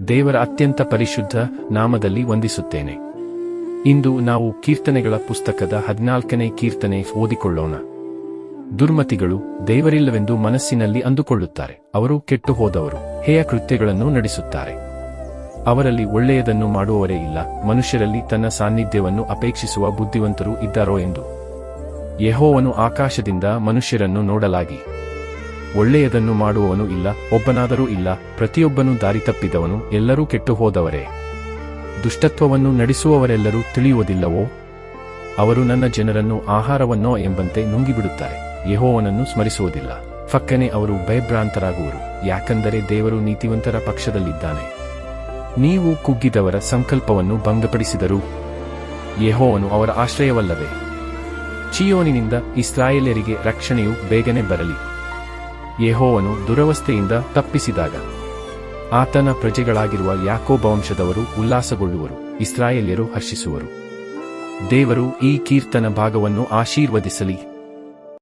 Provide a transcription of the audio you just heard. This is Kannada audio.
ದೇವರ ಅತ್ಯಂತ ಪರಿಶುದ್ಧ ನಾಮದಲ್ಲಿ ವಂದಿಸುತ್ತೇನೆ. ಇಂದು ನಾವು ಕೀರ್ತನೆಗಳ ಪುಸ್ತಕದ 14ನೇ ಕೀರ್ತನೆ ಓದಿಕೊಳ್ಳೋಣ. ದುರ್ಮತಿಗಳು ದೇವರಿಲ್ಲವೆಂದು ಮನಸ್ಸಿನಲ್ಲಿ ಅಂದುಕೊಳ್ಳುತ್ತಾರೆ. ಅವರು ಕೆಟ್ಟು ಹೋದವರು ಹೇಯ ಕೃತ್ಯಗಳನ್ನು ನಡೆಸುತ್ತಾರೆ. ಅವರಲ್ಲಿ ಒಳ್ಳೆಯದನ್ನು ಮಾಡುವವರೇ ಇಲ್ಲ. ಮನುಷ್ಯರಲ್ಲಿ ತನ್ನ ಸಾನ್ನಿಧ್ಯವನ್ನು ಅಪೇಕ್ಷಿಸುವ ಬುದ್ಧಿವಂತರು ಇದ್ದಾರೋ ಎಂದು. ಯೆಹೋವನು ಆಕಾಶದಿಂದ ಮನುಷ್ಯರನ್ನು ನೋಡಲಾಗಿ, ಒಳ್ಳೆಯದನ್ನು ಮಾಡುವವನು ಇಲ್ಲ, ಒಬ್ಬನಾದರೂ ಇಲ್ಲ. ಪ್ರತಿಯೊಬ್ಬನೂ ದಾರಿ ತಪ್ಪಿದವನು, ಎಲ್ಲರೂ ಕೆಟ್ಟು ಹೋದವರೇ. ದುಷ್ಟತ್ವವನ್ನು ನಡೆಸುವವರೆಲ್ಲರೂ ತಿಳಿಯುವುದಿಲ್ಲವೋ? ಅವರು ನನ್ನ ಜನರನ್ನು ಆಹಾರವನ್ನೋ ಎಂಬಂತೆ ನುಂಗಿಬಿಡುತ್ತಾರೆ, ಯೆಹೋವನನ್ನು ಸ್ಮರಿಸುವುದಿಲ್ಲ. ಫಕ್ಕನೆ ಅವರು ಭಯಭ್ರಾಂತರಾಗುವರು, ಯಾಕಂದರೆ ದೇವರು ನೀತಿವಂತರ ಪಕ್ಷದಲ್ಲಿದ್ದಾನೆ. ನೀವು ಕುಗ್ಗಿದವರ ಸಂಕಲ್ಪವನ್ನು ಭಂಗಪಡಿಸಿದರು. ಯೆಹೋವನು ಅವರ ಆಶ್ರಯವಲ್ಲವೇ? ಚೀಯೋನಿನಿಂದ ಇಸ್ರಾಯೇಲ್ಯರಿಗೆ ರಕ್ಷಣೆಯು ಬೇಗನೆ ಬರಲಿ. ಯೆಹೋವನು ದುರವಸ್ಥೆಯಿಂದ ತಪ್ಪಿಸಿದಾಗ ಆತನ ಪ್ರಜೆಗಳಾಗಿರುವ ಯಾಕೋಬ ವಂಶದವರು ಉಲ್ಲಾಸಗೊಳ್ಳುವರು, ಇಸ್ರಾಯೇಲ್ಯರು ಹರ್ಷಿಸುವರು. ದೇವರು ಈ ಕೀರ್ತನ ಭಾಗವನ್ನು ಆಶೀರ್ವದಿಸಲಿ.